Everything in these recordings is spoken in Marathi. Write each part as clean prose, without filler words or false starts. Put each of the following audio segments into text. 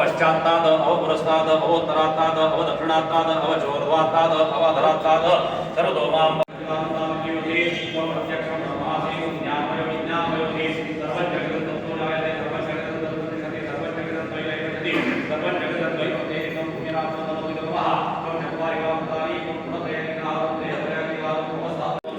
पश्चात्ताद अवपुरस्ताद अवोत्तरात्ताद अवदक्षिणात्ताद अवचोर्ध्वात्ताद अवधरात्ताद सर्वतोमां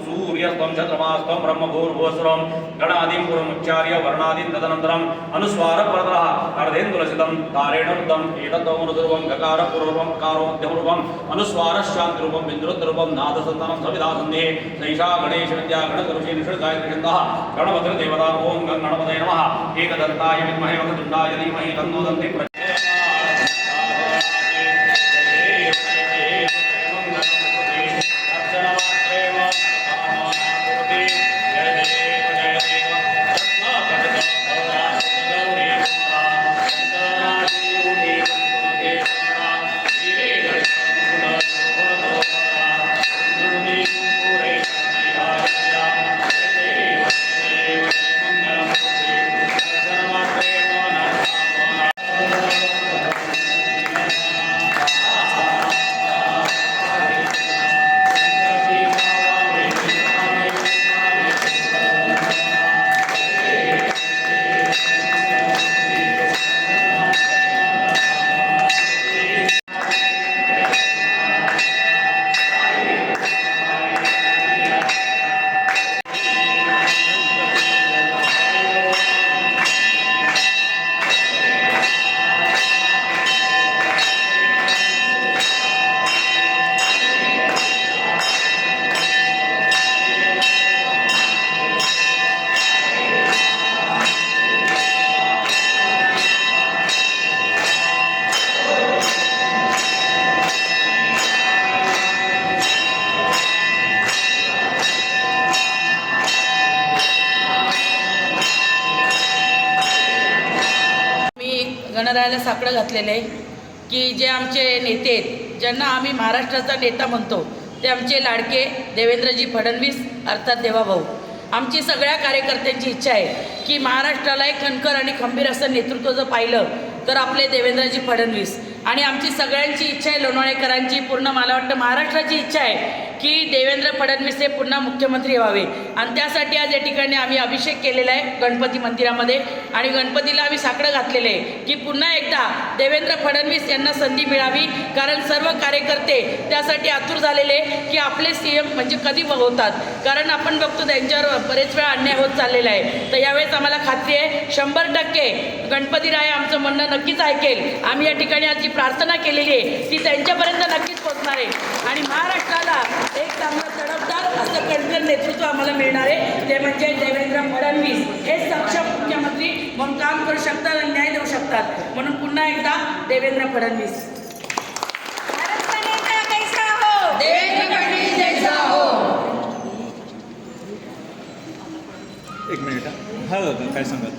सूर्यस्त्वं चन्द्रमास्त्वं ब्रह्मभूर्भुवस्वं गणादिं पूर्वमुच्चार्य वर्णादिं तदनन्तरम् अनुस्वारपरतरः अर्धेन्दुलसितं तारेणुद्धम् एतद्वमनुध्रुवं गकारपूर्वं कारोमध्यमरूपम् अनुस्वारशान्तिरूपं बिन्दुरुद्रूपं नादसन्तानं सविधासन्धे सैषा गणेशविद्या गणगुरुषे निषद्गायत्रिछन्दः गणपतिर्देवता ॐ गणपतये नमः एकदन्ताय विद्महे वक्रतुण्डाय धीमहि तन्नो दन्ति गणरायाला साकडं घातलेलं आहे की जे आमचे नेते आहेत, ज्यांना आम्ही महाराष्ट्राचा नेता म्हणतो, ते आमचे लाडके देवेंद्रजी फडणवीस अर्थात देवाभाऊ. आमची सगळ्या कार्यकर्त्यांची इच्छा आहे की महाराष्ट्राला एक कणखर आणि खंबीर असं नेतृत्व जर पाहिलं तर आपले देवेंद्रजी फडणवीस. आणि आमची सगळ्यांची इच्छा आहे, लोणावळेकरांची, पूर्ण मला वाटतं महाराष्ट्राची इच्छा आहे की देवेंद्र फडणवीस हे पुन्हा मुख्यमंत्री व्हावे. आणि त्यासाठी आज या ठिकाणी आम्ही अभिषेक केलेला आहे गणपती मंदिरामध्ये. आणि गणपतीला आम्ही साकडं घातलेलं आहे की पुन्हा एकदा देवेंद्र फडणवीस यांना संधी मिळावी. कारण सर्व कार्यकर्ते त्यासाठी आतुर झालेले की आपले CM म्हणजे कधी होतात. कारण आपण बघतो त्यांच्यावर बरेच वेळा अन्याय होत चाललेला आहे. तर यावेळेस आम्हाला खात्री आहे 100% गणपतीराय आमचं म्हणणं नक्कीच ऐकेल. आम्ही या ठिकाणी आज जी प्रार्थना केलेली आहे ती त्यांच्यापर्यंत नक्कीच पोहोचणार आहे. आणि महाराष्ट्राला एक चांगलं तडफदार असं कणखर नेतृत्व आम्हाला मिळणार आहे. ते म्हणजे देवेंद्र फडणवीस हे सक्षम मुख्यमंत्री म्हणून काम करू शकतात आणि न्याय देऊ शकतात. म्हणून पुन्हा एकदा देवेंद्र फडणवीस. एक मिनिट हा काय सांगत.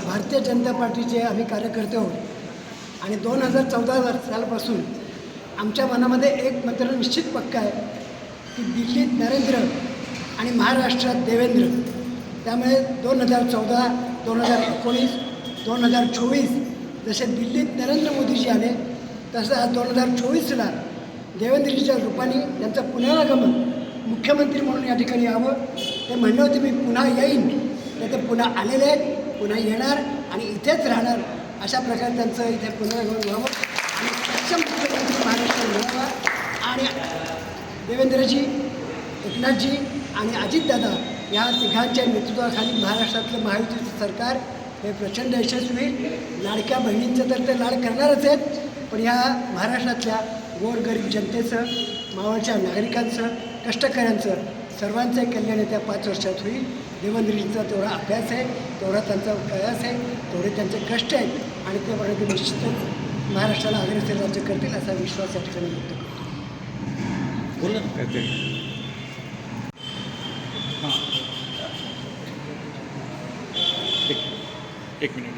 भारतीय जनता पार्टीचे आम्ही कार्यकर्ते आहोत आणि 2014 सालापासून आमच्या मनामध्ये एक मात्र निश्चित पक्का आहे की दिल्लीत नरेंद्र आणि महाराष्ट्रात देवेंद्र. त्यामुळे 2014, 2019, 2024 जसे दिल्लीत नरेंद्र मोदीजी आले तसं आज 2024ला देवेंद्रजीच्या रूपाने त्यांचं पुनरागमन मुख्यमंत्री म्हणून या ठिकाणी यावं. ते म्हणलं होते मी पुन्हा येईन, तर ते पुन्हा आलेले आहेत, पुन्हा येणार आणि इथेच राहणार. अशा प्रकारे त्यांचं इथे पुनरागमन व्हावं आणि सक्षम मुख्यमंत्री महाराष्ट्र मिळावा. आणि देवेंद्रजी, एकनाथजी आणि अजितदादा या तिघांच्या नेतृत्वाखाली महाराष्ट्रातलं महायुतीचं सरकार हे प्रचंड यशस्वी होईल. लाडक्या बहिणींचं तर ते लाड करणारच आहेत, पण या महाराष्ट्रातल्या गोरगरीब जनतेचं, मावळच्या नागरिकांचं, कष्टकऱ्यांचं सर्वांचं कल्याण येत्या 5 वर्षात होईल. देवेंद्रजींचा तेवढा अभ्यास आहे, तेवढा त्यांचा प्रयास आहे, तेवढे त्यांचे कष्ट आहेत आणि ते निश्चितच महाराष्ट्राला अग्रेसर राज्य करतील असा विश्वास या ठिकाणी व्यक्त करतो. बोला ना काय ते. हां एक मिनिट.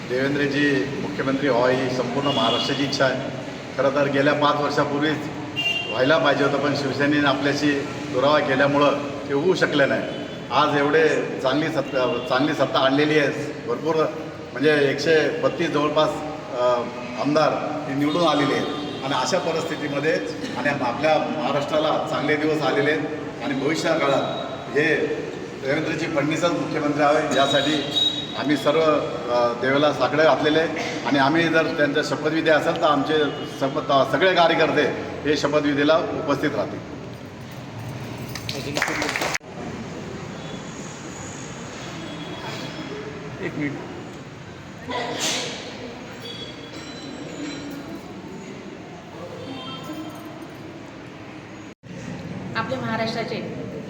देवेंद्रजी मुख्यमंत्री व्हावा ही संपूर्ण महाराष्ट्राची इच्छा आहे. खरं तर गेल्या 5 वर्षापूर्वीच व्हायला पाहिजे होतं, पण शिवसेनेने आपल्याशी दुरावा केल्यामुळं ते होऊ शकले नाही. आज एवढे चांगली सत्ता आणलेली आहे, भरपूर म्हणजे 132 जवळपास आमदार हे निवडून आलेले आहेत आणि अशा परिस्थितीमध्ये आणि आपल्या महाराष्ट्राला चांगले दिवस आलेले आहेत आणि भविष्य काळात हे देवेंद्रजी फडणवीसच मुख्यमंत्री हवे यासाठी आम्ही सर्व देवाला साकडे घातलेले आहे आणि आम्ही जर त्यांचा शपथविधी असेल तर आमचे सगळे कार्यकर्ते हे शपथविधीला उपस्थित राहतील. एक मिनिट. आपले महाराष्ट्राचे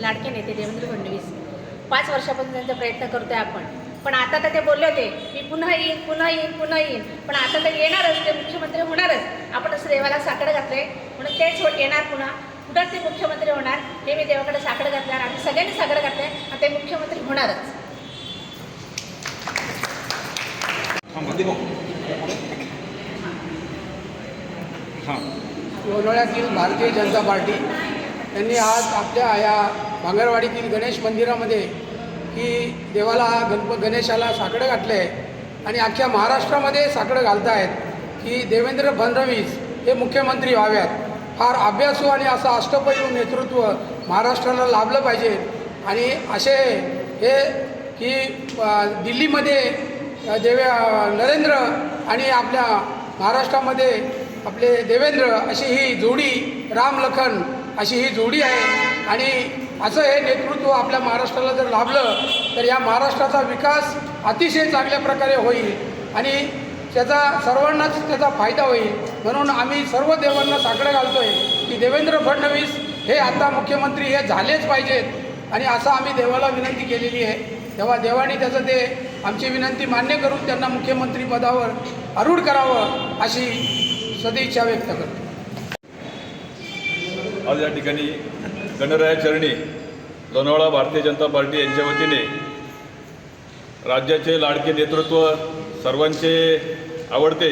लाडके नेते देवेंद्र फडणवीस 5 वर्षापासून त्यांचा प्रयत्न करतोय आपण. पण आता तर ते बोलले होते मी पुन्हा येईन पण आता तर येणारच, ते मुख्यमंत्री होणारच. आपण असं देवाला साकडं घातलंय म्हणून तेच येणार पुन्हा ते मुख्यमंत्री होणार हे मी देवाकडे साकडं घातल्यावर आम्ही सगळ्यांनी साकडं घातलंय आणि ते मुख्यमंत्री होणारच. हां. लोणावळ्यातील भारतीय जनता पार्टी यांनी आज आपल्या या भांगरवाडीतील गणेश मंदिरामध्ये की देवाला गणेशाला साकडं घातलं आहे आणि अख्ख्या महाराष्ट्रामध्ये साकडं घालत आहेत की देवेंद्र फडणवीस हे मुख्यमंत्री व्हाव्यात. फार अभ्यासू आणि असं अष्टपैलू नेतृत्व महाराष्ट्राला लाभलं पाहिजे आणि असे हे की दिल्लीमध्ये नरेंद्र आणि आपल्या महाराष्ट्रामध्ये आपले देवेंद्र अशी ही जोडी, राम लखन अशी ही जोडी आहे आणि असं हे नेतृत्व आपल्या महाराष्ट्राला जर लाभलं तर या महाराष्ट्राचा विकास अतिशय चांगल्या प्रकारे होईल आणि त्याचा सर्वांनाच त्याचा फायदा होईल. म्हणून आम्ही सर्व देवांना साकडं घालतो आहे की देवेंद्र फडणवीस हे आता मुख्यमंत्री हे झालेच पाहिजेत आणि असं आम्ही देवाला विनंती केलेली आहे. तेव्हा देवाने त्याचं ते आमची विनंती मान्य करून त्यांना मुख्यमंत्री पदावर आरूढ करावं अशी सदिच्छा व्यक्त करतो. आज या ठिकाणी गणरायाचरणी लोणावळा भारतीय जनता पार्टी यांच्या वतीने राज्याचे लाडके नेतृत्व, सर्वांचे आवडते,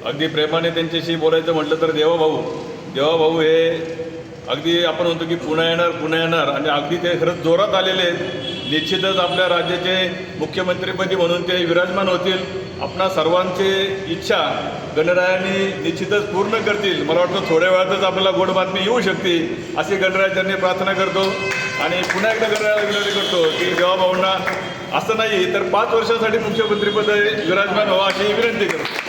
अगदी प्रेमाने त्यांच्याशी बोलायचं म्हटलं तर देवाभाऊ हे अगदी आपण म्हणतो की पुन्हा येणार आणि अगदी ते खरंच जोरात आलेले आहेत. निश्चितच आपल्या राज्याचे मुख्यमंत्रीपदी म्हणून ते विराजमान होतील. आपणा सर्वांची इच्छा गणरायांनी निश्चितच पूर्ण करतील. मला वाटतं थोड्या वेळातच आपल्याला गोड बातमी येऊ शकते अशी गणरायाचरणी प्रार्थना करतो आणि पुन्हा एकदा गणरायाला विनंती करतो की देवाभाऊंना असं नाही तर 5 वर्षासाठी मुख्यमंत्रीपद विराजमान व्हावं अशी विनंती करतो.